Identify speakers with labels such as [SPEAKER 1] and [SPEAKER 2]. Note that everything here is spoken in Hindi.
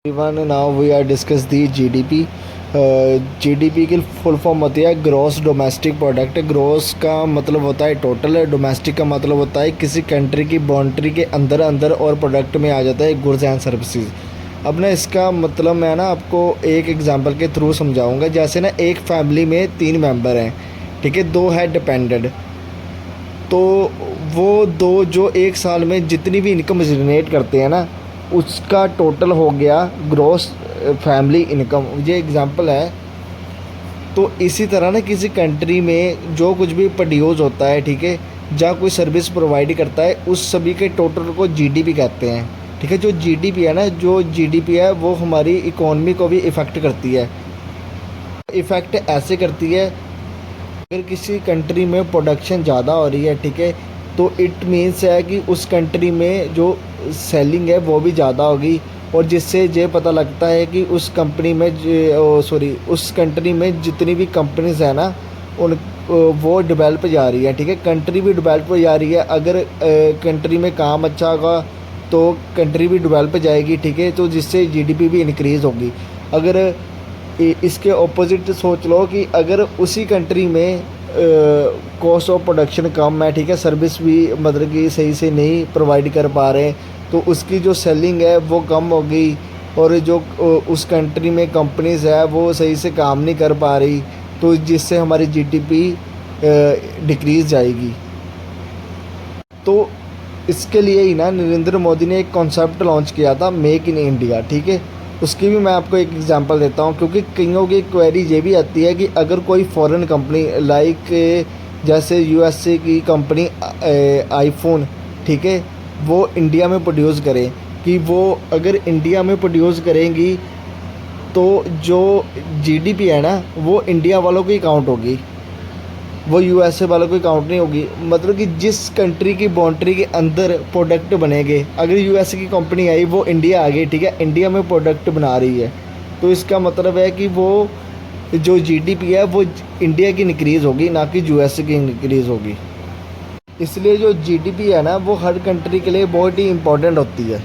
[SPEAKER 1] Everyone, now we are discuss the GDP. GDP की फुल फॉर्म होती है ग्रॉस डोमेस्टिक प्रोडक्ट। ग्रॉस का मतलब होता है टोटल, डोमेस्टिक का मतलब होता है किसी कंट्री की बाउंड्री के अंदर अंदर और प्रोडक्ट में आ जाता है गुड्स एंड सर्विसेज। अब ना इसका मतलब मैं ना आपको एक एग्जांपल के थ्रू समझाऊंगा। जैसे ना एक फैमिली में 3 मेंबर हैं, ठीक है, 2 है डिपेंडेंट। तो वो दो जो एक साल में जितनी भी इनकम जनरेट करते हैं ना, उसका टोटल हो गया ग्रॉस फैमिली इनकम। ये एग्जांपल है। तो इसी तरह ना किसी कंट्री में जो कुछ भी प्रोड्यूस होता है, ठीक है, जहाँ कोई सर्विस प्रोवाइड करता है, उस सभी के टोटल को जीडीपी कहते हैं। ठीक है, जो जीडीपी है ना, जो जीडीपी है वो हमारी इकोनॉमी को भी इफ़ेक्ट करती है। इफ़ेक्ट ऐसे करती है, अगर किसी कंट्री में प्रोडक्शन ज़्यादा हो रही है, ठीक है, तो इट मीन्स है कि उस कंट्री में जो सेलिंग है वो भी ज़्यादा होगी। और जिससे ये पता लगता है कि उस कंपनी में उस कंट्री में जितनी भी कंपनीज है ना, उन वो डेवलप जा रही है। ठीक है, कंट्री भी डेवलप जा रही है। अगर कंट्री में काम अच्छा होगा तो कंट्री भी डेवलप जाएगी। ठीक है, तो जिससे जीडीपी भी इंक्रीज़ होगी। अगर इसके ऑपोजिट सोच लो कि अगर उसी कंट्री में कॉस्ट ऑफ प्रोडक्शन कम है, ठीक है, सर्विस भी मतलब कि सही से नहीं प्रोवाइड कर पा रहे, तो उसकी जो सेलिंग है वो कम हो गई। और जो उस कंट्री में कंपनीज है वो सही से काम नहीं कर पा रही, तो जिससे हमारी जीडीपी डिक्रीज़ जाएगी। तो इसके लिए ही ना नरेंद्र मोदी ने एक कॉन्सेप्ट लॉन्च किया था, मेक इन इंडिया। ठीक है, उसकी भी मैं आपको एक एग्जांपल देता हूँ, क्योंकि कईयों की क्वेरी ये भी आती है कि अगर कोई फॉरेन कंपनी लाइक जैसे यूएसए की कंपनी आईफोन, ठीक है, वो इंडिया में प्रोड्यूस करे, कि वो अगर इंडिया में प्रोड्यूस करेंगी तो जो जीडीपी है ना वो इंडिया वालों की काउंट होगी, वो यूएसए वालों की काउंट नहीं होगी। मतलब कि जिस कंट्री की बाउंड्री के अंदर प्रोडक्ट बनेंगे, अगर यूएसए की कंपनी आई, वो इंडिया आ गई, ठीक है, इंडिया में प्रोडक्ट बना रही है, तो इसका मतलब है कि वो जो जीडीपी है वो इंडिया की इंक्रीज़ होगी, ना कि यूएसए की इंक्रीज़ होगी। इसलिए जो जीडीपी है ना वो हर कंट्री के लिए बहुत ही इम्पोर्टेंट होती है।